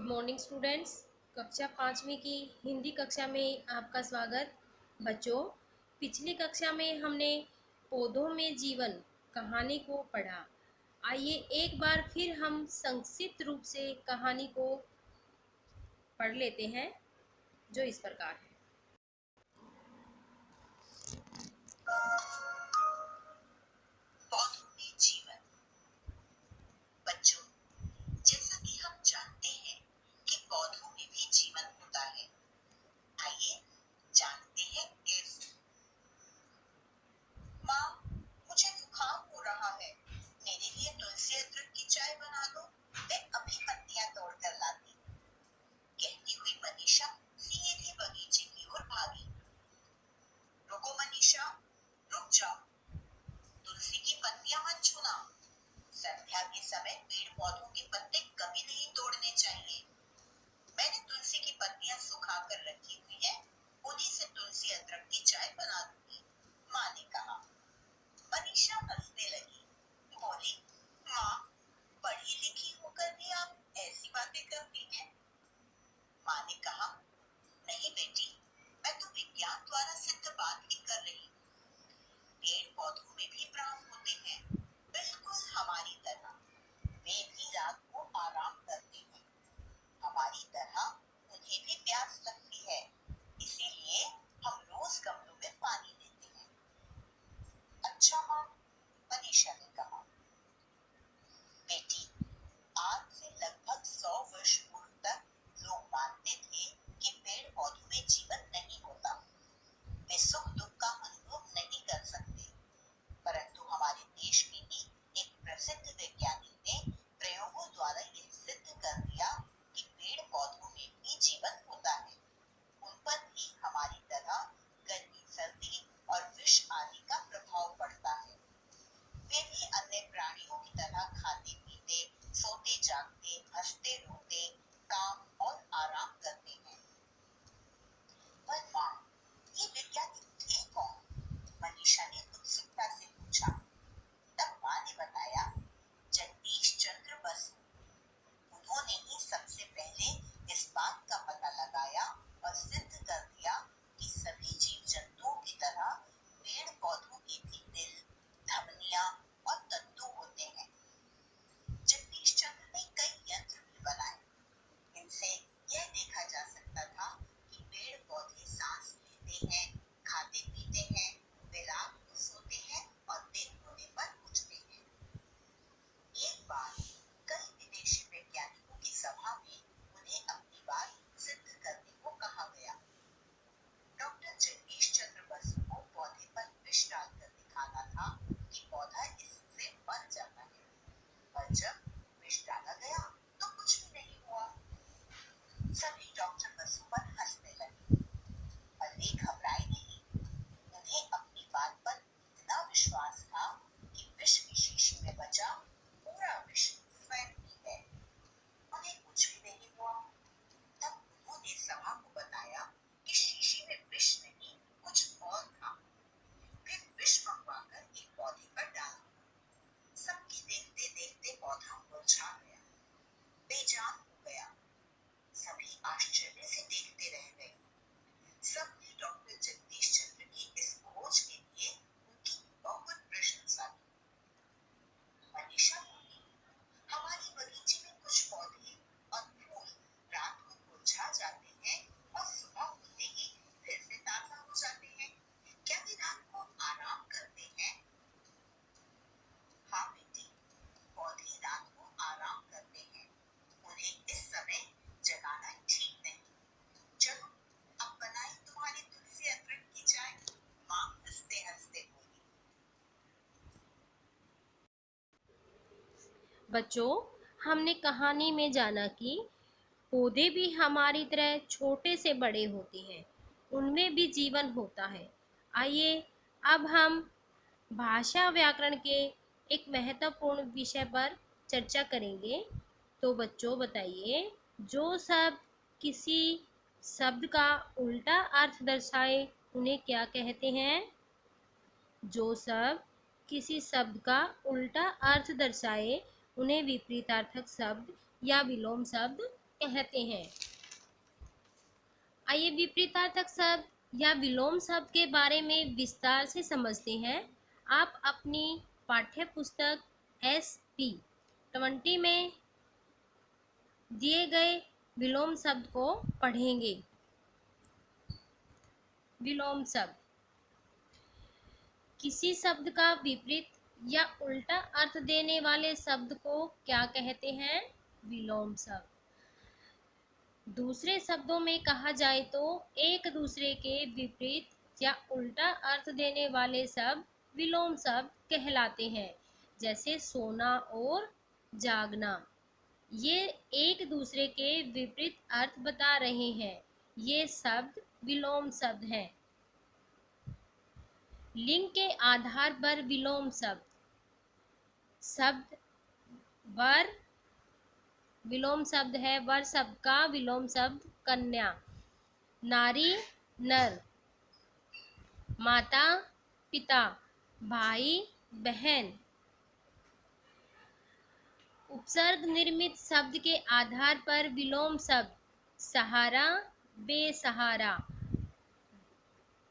Good morning students. कक्षा पाँचवीं की हिंदी कक्षा में आपका स्वागत। बच्चों, पिछली कक्षा में हमने पौधों में जीवन कहानी को पढ़ा। आइए एक बार फिर हम संक्षिप्त रूप से कहानी को पढ़ लेते हैं, जो इस प्रकार है। पौधों में जीवन। बच्चों, जैसा कि हम जानते हैं कि पौधों में भी जीवन होता है। आइए जानते हैं कैसे। माँ, मुझे जुकाम हो रहा है, मेरे लिए तुलसी अदरक की चाय बना दो, मैं अभी पत्तियां तोड़ कर लाती। कहती हुई मनीषा सीधे बगीचे की ओर भागी। रुको मनीषा, रुक जाओ, तुलसी की पत्तियां मत छूना। संध्या के समय पेड़ पौधों के पत्ते कभी नहीं तोड़ने चाहिए। मैंने तुलसी की पत्तियां सुखा कर रखी हुई है, उन्हीं से तुलसी अदरक की चाय बना दूंगी, माँ ने कहा। मनीषा हंसने लगी, बोली, माँ, पढ़ी लिखी होकर भी आप ऐसी बातें करती हैं। माँ ने कहा, नहीं बेटी, मैं तो विज्ञान द्वारा सिद्ध बात ही कर रही हूँ। पेड़ पौधों में भी प्राण होते हैं, बिल्कुल हमारी तरह। वे भी रात को आराम करते हैं, हमारी तरह उन्हें भी प्यास लगती है, इसीलिए हम रोज गमलों में पानी देते हैं। अच्छा माँ, मनीषा ने कहा। बेटी, आज से लगभग 100 वर्ष पूर्व तक लोग मानते थे कि पेड़ पौधों में जीवन नहीं होता, वे सुख दुख का अनुभव नहीं कर सकते। परंतु हमारे देश में ही एक प्रसिद्ध वैज्ञानिक ने प्रयोगों द्वारा यह सिद्ध कर दिया कि पेड़ पौधों में भी जीवन होता है। उन पर भी हमारी तरह गर्मी, सर्दी और विष आदि का प्रभाव पड़ता है। वे भी अन्य प्राणियों की तरह खाते पीते, सोते जागते, हंसते रोते, काम और आराम करते हैं। पर माँ, ये वैज्ञानिक थे कौन? मनीषा ने उत्सुकता से पूछा। तब माँ ने बताया, जगदीश चंद्र बसु। उन्होंने ही सबसे पहले इस बात का पता लगाया और सिद्ध कर दिया कि सभी जीव जंतुओं की तरह पेड़ पौधों के भी दिल, धमनियां और तंतु होते हैं। जगदीश चंद्र ने कई यंत्र भी बनाए, इनसे यह देखा जा सकता था कि पेड़ पौधे सांस लेते हैं, खाते पीते हैं, वे रात को सोते हैं और दिन होने पर उठते हैं। एक बार कई विदेशी वैज्ञानिकों की सभा में उन्हें अपनी बात सिद्ध करने को कहा गया। डॉक्टर जगदीश चंद्र बसु को पौधे पर विष डालकर दिखाना था कि पौधा इससे मर जाता है, और जब विष डाला गया तो कुछ भी नहीं हुआ। सभी डॉक्टर बसु पर हंसने लगे, पर वे घबराए नहीं। उन्हें अपनी बात पर इतना विश्वास था कि विष की शीशी में बचा पूरा विष स्वयं ही है। उन्हें कुछ भी नहीं हुआ। तब उन्होंने सभा को बताया कि शीशी में विष नहीं, कुछ और था। फिर विष मंगवाकर एक पौधे पर डाला। सबके देखते देखते पौधा मुरझा गया, बेजान हो गया। सभी आश्चर्य से देखते रह गए। सबने डॉक्टर जगदीश चंद्र की इस खोज के लिए उनकी बहुत प्रशंसा की। मनीषा बोली, हमारे बगीचे में कुछ पौधे और फूल रात को मुरझा जाते हैं और सुबह होते ही फिर से ताजा हो जाते हैं। क्या वे रात को आराम करते हैं? हाँ बेटी, पौधे रात को आराम करते हैं। उन्हें इस समय जगाना ठीक नहीं। चलो, अब बनाए तुम्हारी तुलसी अदरक की चाय, माँ हंसते हंसते बोली। बच्चों, हमने कहानी में जाना कि पौधे भी हमारी तरह छोटे से बड़े होते हैं, उनमें भी जीवन होता है। आइए अब हम भाषा व्याकरण के एक महत्वपूर्ण विषय पर चर्चा करेंगे। तो बच्चों बताइए, जो शब्द किसी शब्द का उल्टा अर्थ दर्शाए उन्हें क्या कहते हैं? जो शब्द किसी शब्द का उल्टा अर्थ दर्शाए उन्हें विपरीतार्थक शब्द या विलोम शब्द कहते हैं। आइए विपरीतार्थक शब्द या विलोम शब्द के बारे में विस्तार से समझते हैं। आप अपनी पाठ्य पुस्तक SP 20 में दिए गए विलोम शब्द को पढ़ेंगे। विलोम शब्द किसी शब्द का विपरीत या उल्टा अर्थ देने वाले शब्द को क्या कहते हैं? विलोम शब्द। दूसरे शब्दों में कहा जाए तो एक दूसरे के विपरीत या उल्टा अर्थ देने वाले शब्द विलोम शब्द कहलाते हैं। जैसे सोना और जागना, ये एक दूसरे के विपरीत अर्थ बता रहे हैं। ये शब्द विलोम शब्द हैं। लिंग के आधार पर विलोम शब्द। शब्द वर विलोम शब्द है। वर शब्द का विलोम शब्द कन्या। नारी नर। माता पिता। भाई बहन। उपसर्ग निर्मित शब्द के आधार पर विलोम शब्द। सहारा बेसहारा।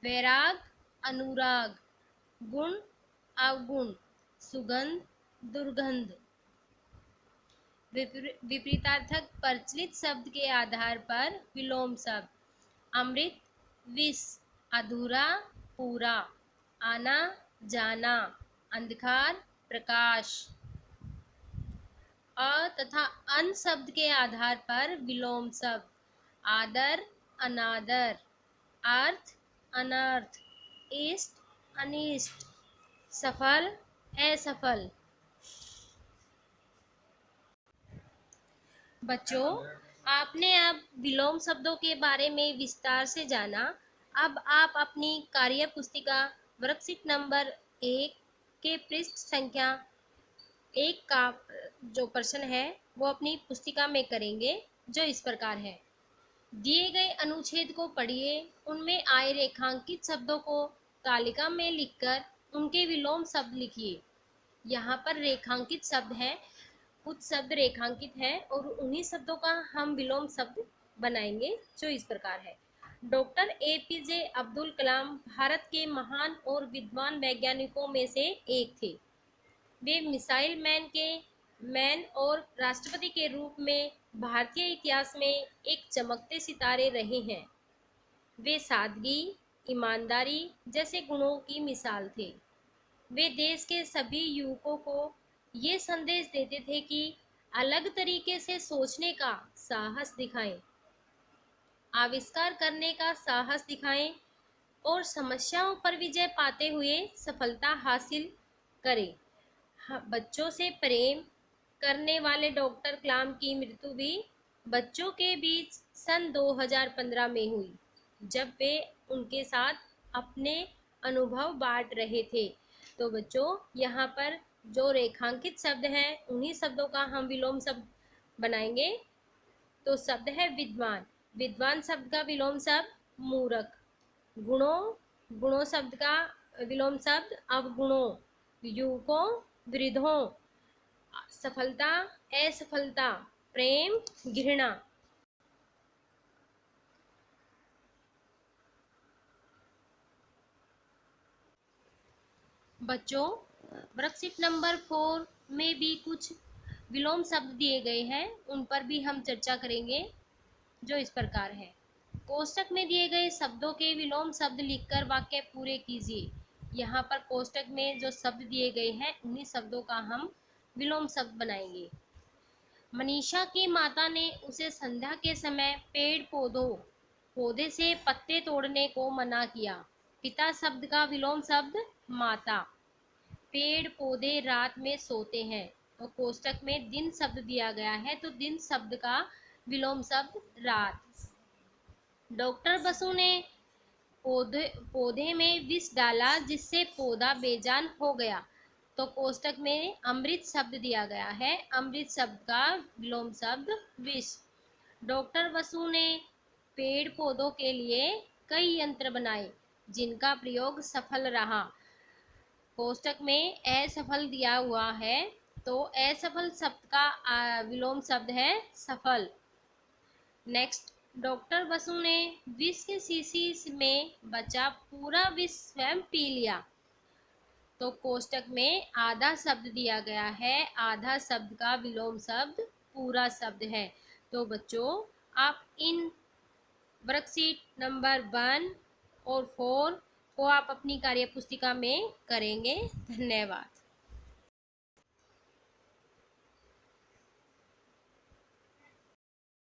वैराग अनुराग। गुण अवगुण। सुगंध दुर्गंध। विपरीतार्थक प्रचलित शब्द के आधार पर विलोम शब्द। अमृत विष। अधूरा पूरा। आना जाना। अंधकार प्रकाश। अ तथा अन शब्द के आधार पर विलोम शब्द। आदर अनादर। अर्थ अनर्थ। इष्ट अनिष्ट। सफल असफल। बच्चों, आपने अब विलोम शब्दों के बारे में विस्तार से जाना। अब आप अपनी कार्य पुस्तिका वर्कशीट नंबर 1 के पृष्ठ संख्या 1 का जो प्रश्न है वो अपनी पुस्तिका में करेंगे, जो इस प्रकार है। दिए गए अनुच्छेद को पढ़िए, उनमें आए रेखांकित शब्दों को तालिका में लिखकर उनके विलोम शब्द लिखिए। यहाँ पर रेखांकित शब्द हैं, कुछ शब्द रेखांकित हैं और उन्हीं शब्दों का हम विलोम शब्द बनाएंगे, जो इस प्रकार है। डॉक्टर APJ अब्दुल कलाम भारत के महान और विद्वान वैज्ञानिकों में से एक थे। वे मिसाइल मैन और राष्ट्रपति के रूप में भारतीय इतिहास में एक चमकते सितारे रहे हैं। वे सादगी, ईमानदारी जैसे गुणों की मिसाल थे। वे देश के सभी युवकों को ये संदेश देते थे कि अलग तरीके से सोचने का साहस दिखाएं, आविष्कार करने का साहस दिखाएं और समस्याओं पर विजय पाते हुए सफलता हासिल करें। बच्चों से प्रेम करने वाले डॉक्टर कलाम की मृत्यु भी बच्चों के बीच सन 2015 में हुई, जब वे उनके साथ अपने अनुभव बांट रहे थे। तो बच्चों, यहाँ पर जो रेखांकित शब्द हैं उन्हीं शब्दों का हम विलोम शब्द बनाएंगे। तो शब्द है विद्वान। विद्वान शब्द का विलोम शब्द मूर्ख। गुणों शब्द का विलोम शब्द अवगुणों। युवकों वृद्धों। सफलता असफलता। प्रेम घृणा। बच्चों, वर्कशीट नंबर 4 में भी कुछ विलोम शब्द दिए गए हैं, उन पर भी हम चर्चा करेंगे, जो इस प्रकार है। कोष्टक में दिए गए शब्दों के विलोम शब्द लिखकर वाक्य पूरे कीजिए। यहाँ पर कोष्टक में जो शब्द दिए गए हैं उन्हीं शब्दों का हम विलोम शब्द बनाएंगे। मनीषा की माता ने उसे संध्या के समय पौधे से पत्ते तोड़ने को मना किया। पिता शब्द का विलोम शब्द माता। पेड़ पौधे रात में सोते हैं। तो कोष्टक में दिन शब्द दिया गया है, तो दिन शब्द का विलोम शब्द रात। डॉक्टर बसु ने पौधे में विष डाला जिससे पौधा बेजान हो गया। तो कोष्टक में अमृत शब्द दिया गया है। अमृत शब्द का विलोम शब्द विष। डॉक्टर बसु ने पेड़ पौधों के लिए कई यंत्र बनाए जिनका प्रयोग सफल रहा। कोष्टक में असफल दिया हुआ है, तो असफल शब्द का विलोम शब्द है सफल। नेक्स्ट, डॉक्टर बसु ने विष के शीशी में बचा पूरा विष स्वयं पी लिया। तो कोष्टक में आधा शब्द दिया गया है, आधा शब्द का विलोम शब्द पूरा शब्द है। तो बच्चों, आप इन वर्कशीट नंबर 1 और 4 को आप अपनी कार्य पुस्तिका में करेंगे। धन्यवाद।